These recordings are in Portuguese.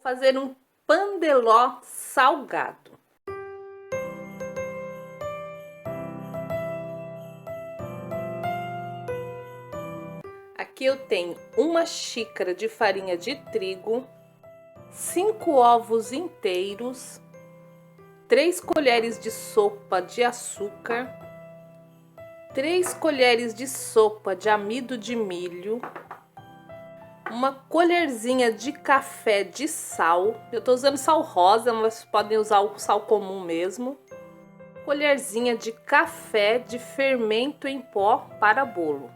fazer um pandeló salgado. Aqui eu tenho uma xícara de farinha de trigo, 5 ovos inteiros, 3 colheres de sopa de açúcar, 3 colheres de sopa de amido de milho, uma colherzinha de café de sal. Eu tô usando sal rosa, mas podem usar o sal comum mesmo. Colherzinha de café de fermento em pó para bolo.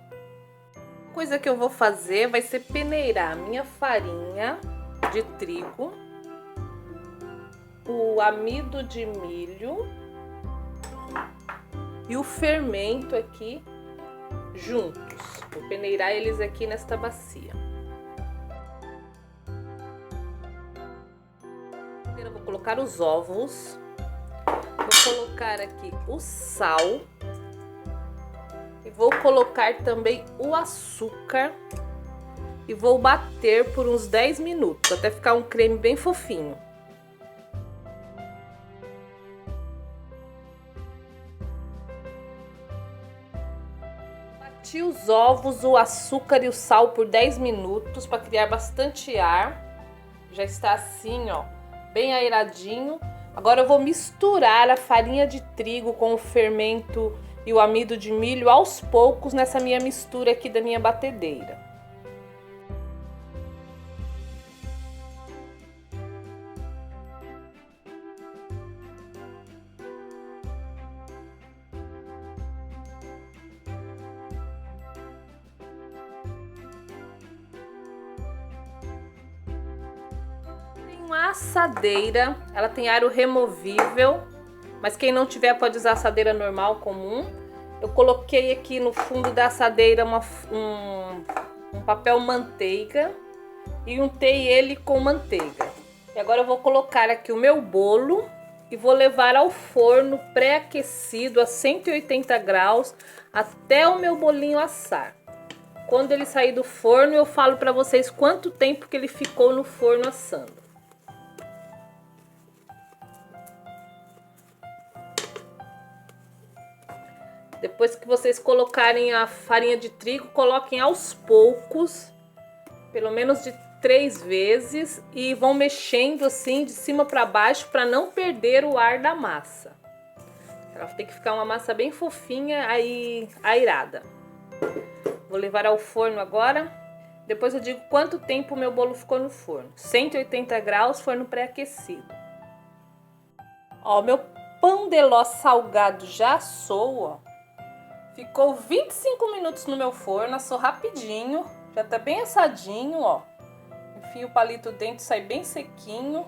A coisa que eu vou fazer vai ser peneirar a minha farinha de trigo, o amido de milho e o fermento aqui juntos. Vou peneirar eles aqui nesta bacia. Eu vou colocar os ovos, vou colocar aqui o sal e vou colocar também o açúcar e vou bater por uns 10 minutos até ficar um creme bem fofinho. Bati os ovos, o açúcar e o sal por 10 minutos para criar bastante ar. Já está assim, ó, bem airadinho. Agora eu vou misturar a farinha de trigo com o fermento e o amido de milho aos poucos nessa minha mistura aqui da minha batedeira. Uma assadeira, ela tem aro removível, mas quem não tiver pode usar assadeira normal, comum. Eu coloquei aqui no fundo da assadeira um papel manteiga e untei ele com manteiga. E agora eu vou colocar aqui o meu bolo e vou levar ao forno pré-aquecido a 180 graus até o meu bolinho assar. Quando ele sair do forno, eu falo para vocês quanto tempo que ele ficou no forno assando. Depois que vocês colocarem a farinha de trigo, coloquem aos poucos, pelo menos de 3 vezes, e vão mexendo assim de cima para baixo para não perder o ar da massa. Ela tem que ficar uma massa bem fofinha, aí airada. Vou levar ao forno agora. Depois eu digo quanto tempo o meu bolo ficou no forno. 180 graus, forno pré-aquecido. Ó, meu pão de ló salgado já assou, ó. Ficou 25 minutos no meu forno, assou rapidinho, já tá bem assadinho, ó. Enfio o palito dentro, sai bem sequinho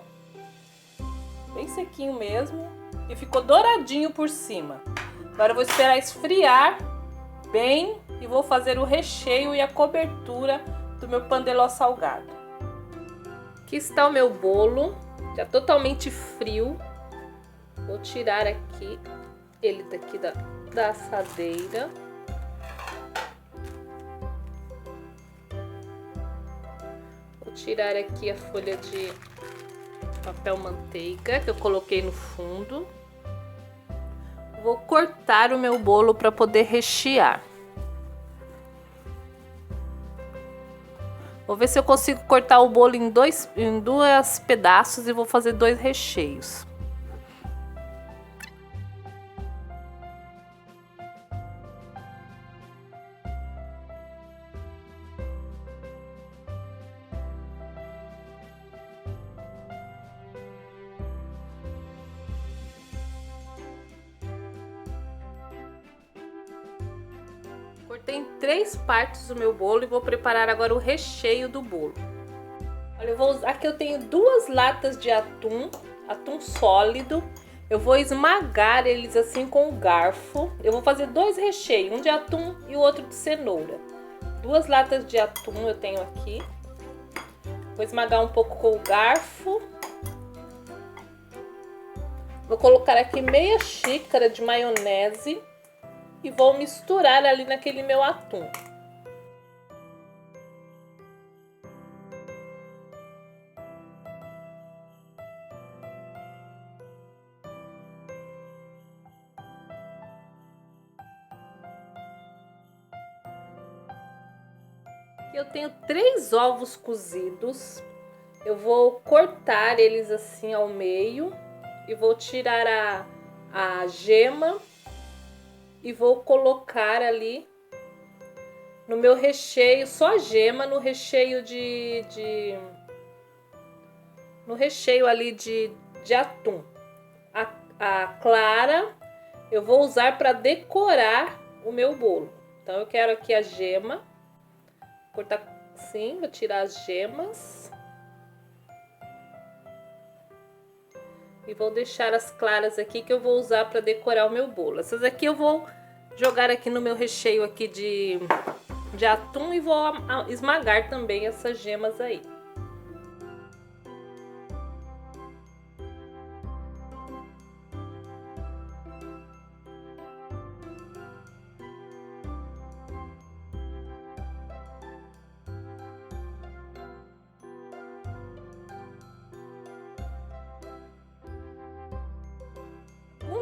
mesmo. E ficou douradinho por cima. Agora eu vou esperar esfriar bem e vou fazer o recheio e a cobertura do meu pão de ló salgado. Aqui está o meu bolo, já totalmente frio. Vou tirar aqui ele daqui da assadeira. Vou tirar aqui a folha de papel manteiga que eu coloquei no fundo. Vou cortar o meu bolo para poder rechear. Vou ver se eu consigo cortar o bolo em dois pedaços e vou fazer 2 recheios. Cortei em 3 partes o meu bolo e vou preparar agora o recheio do bolo. Olha, aqui eu tenho 2 latas de atum sólido. Eu vou esmagar eles assim com o garfo. Eu vou fazer 2 recheios, um de atum e o outro de cenoura. 2 latas de atum eu tenho aqui. Vou esmagar um pouco com o garfo. Vou colocar aqui meia xícara de maionese. E vou misturar ali naquele meu atum. Eu tenho 3 ovos cozidos. Eu vou cortar eles assim ao meio e vou tirar a gema e vou colocar ali no meu recheio, só a gema no recheio no recheio ali de atum. A clara eu vou usar para decorar o meu bolo. Então eu quero aqui a gema, cortar assim, vou tirar as gemas. E vou deixar as claras aqui que eu vou usar para decorar o meu bolo. Essas aqui eu vou jogar aqui no meu recheio aqui de atum e vou esmagar também essas gemas aí.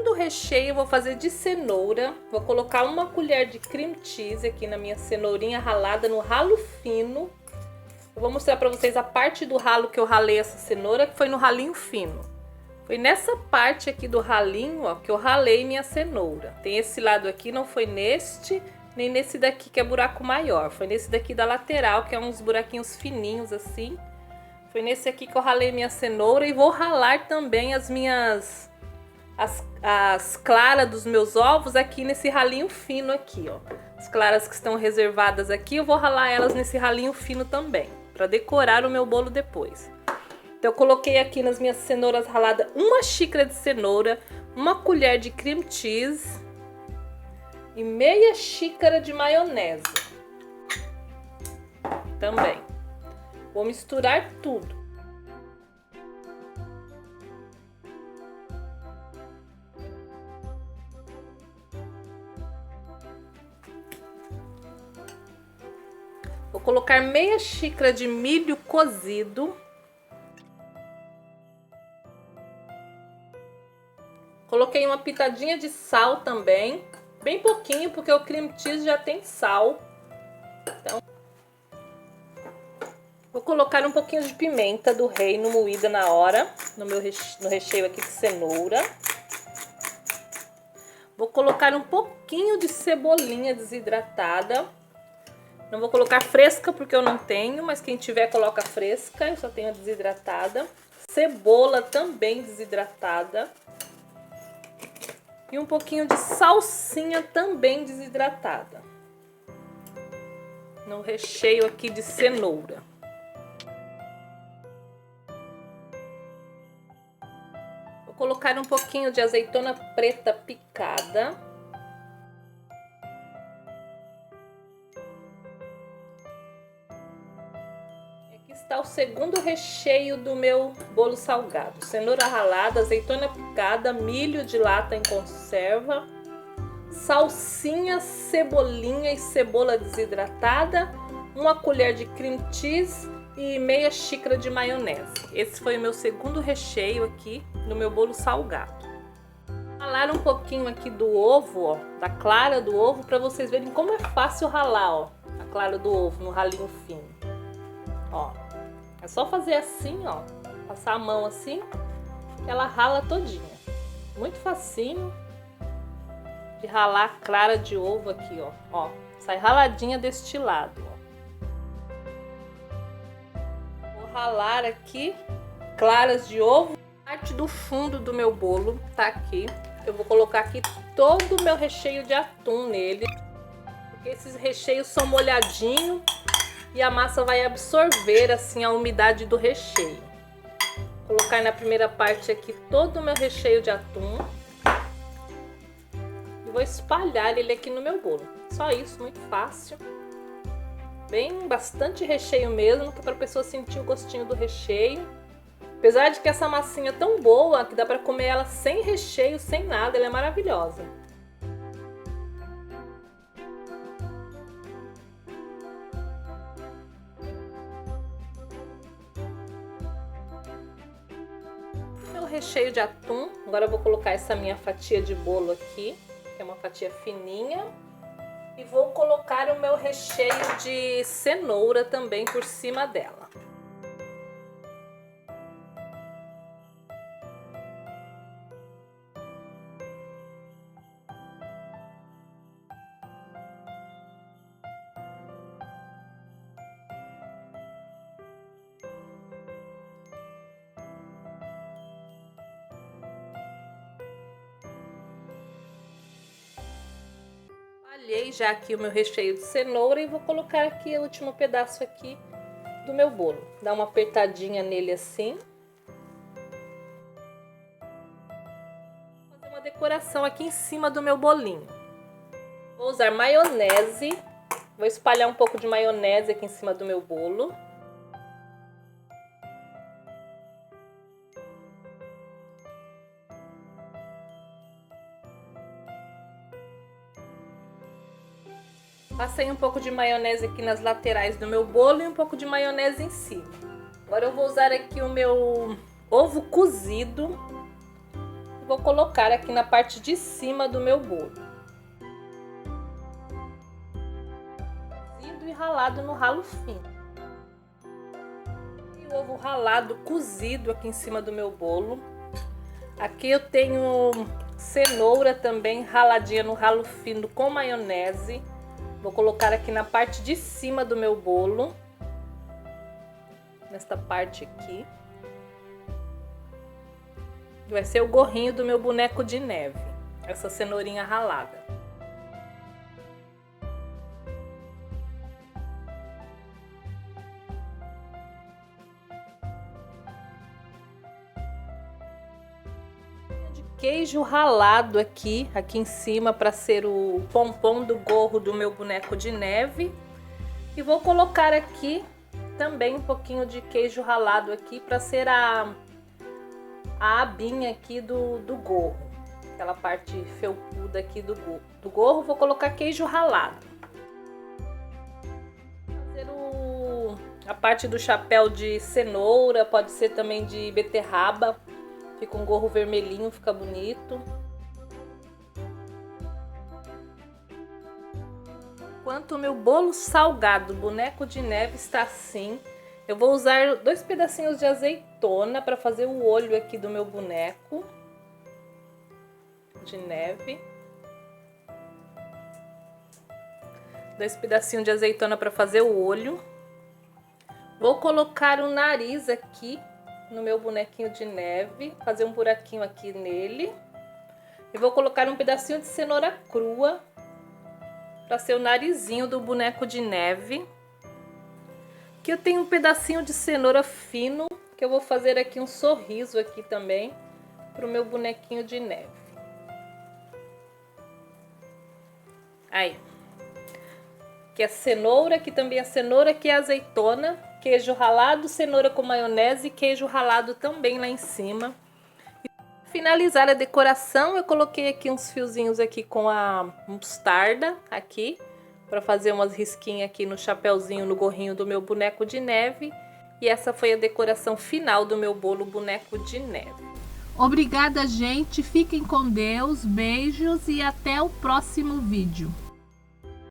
Do recheio eu vou fazer de cenoura, vou colocar uma colher de cream cheese aqui na minha cenourinha ralada no ralo fino. Eu vou mostrar pra vocês a parte do ralo que eu ralei essa cenoura, que foi no ralinho fino. Foi nessa parte aqui do ralinho, ó, que eu ralei minha cenoura. Tem esse lado aqui, não foi neste, nem nesse daqui que é buraco maior. Foi nesse daqui da lateral, que é uns buraquinhos fininhos assim. Foi nesse aqui que eu ralei minha cenoura e vou ralar também as minhas... As claras dos meus ovos aqui nesse ralinho fino aqui, ó. As claras que estão reservadas aqui, eu vou ralar elas nesse ralinho fino também, para decorar o meu bolo depois. Então eu coloquei aqui nas minhas cenouras raladas 1 xícara de cenoura, 1 colher de cream cheese e meia xícara de maionese. Também. Vou misturar tudo. Vou colocar meia xícara de milho cozido. Coloquei uma pitadinha de sal também. Bem pouquinho, porque o cream cheese já tem sal. Então, vou colocar um pouquinho de pimenta do reino moída na hora, no recheio aqui de cenoura. Vou colocar um pouquinho de cebolinha desidratada. Não vou colocar fresca porque eu não tenho, mas quem tiver coloca fresca, eu só tenho a desidratada. Cebola também desidratada. E um pouquinho de salsinha também desidratada. No recheio aqui de cenoura. Vou colocar um pouquinho de azeitona preta picada. Está o segundo recheio do meu bolo salgado: cenoura ralada, azeitona picada, milho de lata em conserva, salsinha, cebolinha e cebola desidratada, 1 colher de cream cheese e meia xícara de maionese. Esse foi o meu segundo recheio aqui no meu bolo salgado. Ralar um pouquinho aqui do ovo, ó, da clara do ovo, para vocês verem como é fácil ralar, ó, a clara do ovo no ralinho fino. Ó, é só fazer assim, ó, passar a mão assim, ela rala todinha. Muito facinho de ralar a clara de ovo aqui, ó. Ó, sai raladinha deste lado, ó. Vou ralar aqui claras de ovo. Parte do fundo do meu bolo tá aqui. Eu vou colocar aqui todo o meu recheio de atum nele, porque esses recheios são molhadinhos e a massa vai absorver assim a umidade do recheio. Vou colocar na primeira parte aqui todo o meu recheio de atum e vou espalhar ele aqui no meu bolo. Só isso, muito fácil. Bem, bastante recheio mesmo, que é para a pessoa sentir o gostinho do recheio. Apesar de que essa massinha é tão boa que dá para comer ela sem recheio, sem nada, ela é maravilhosa. Meu recheio de atum, agora eu vou colocar essa minha fatia de bolo aqui, que é uma fatia fininha. E vou colocar o meu recheio de cenoura também por cima dela. Espalhei já aqui o meu recheio de cenoura e vou colocar aqui o último pedaço aqui do meu bolo. Dá uma apertadinha nele assim. Vou fazer uma decoração aqui em cima do meu bolinho. Vou usar maionese. Vou espalhar um pouco de maionese aqui em cima do meu bolo. Passei um pouco de maionese aqui nas laterais do meu bolo e um pouco de maionese em cima. Agora eu vou usar aqui o meu ovo cozido e vou colocar aqui na parte de cima do meu bolo. Cozido e ralado no ralo fino. E o ovo ralado cozido aqui em cima do meu bolo. Aqui eu tenho cenoura também raladinha no ralo fino com maionese. Vou colocar aqui na parte de cima do meu bolo, nesta parte aqui. Vai ser o gorrinho do meu boneco de neve, essa cenourinha ralada. Queijo ralado aqui em cima para ser o pompom do gorro do meu boneco de neve. E vou colocar aqui também um pouquinho de queijo ralado aqui para ser a abinha aqui do gorro. Aquela parte felpuda aqui do gorro, vou colocar queijo ralado. Fazer a parte do chapéu de cenoura, pode ser também de beterraba. Fica um gorro vermelhinho, fica bonito. Enquanto o meu bolo salgado, boneco de neve, está assim, eu vou usar 2 pedacinhos de azeitona para fazer o olho aqui do meu boneco de neve. 2 pedacinhos de azeitona para fazer o olho. Vou colocar o nariz aqui no meu bonequinho de neve, fazer um buraquinho aqui nele. E vou colocar um pedacinho de cenoura crua para ser o narizinho do boneco de neve. Aqui eu tenho um pedacinho de cenoura fino, que eu vou fazer aqui um sorriso aqui também para o meu bonequinho de neve. Aí. Aqui é cenoura, aqui também é cenoura, aqui é azeitona. Queijo ralado, cenoura com maionese e queijo ralado também lá em cima. Para finalizar a decoração, eu coloquei aqui uns fiozinhos aqui com a mostarda aqui, para fazer umas risquinhas aqui no chapéuzinho, no gorrinho do meu boneco de neve. E essa foi a decoração final do meu bolo boneco de neve. Obrigada, gente. Fiquem com Deus, beijos e até o próximo vídeo.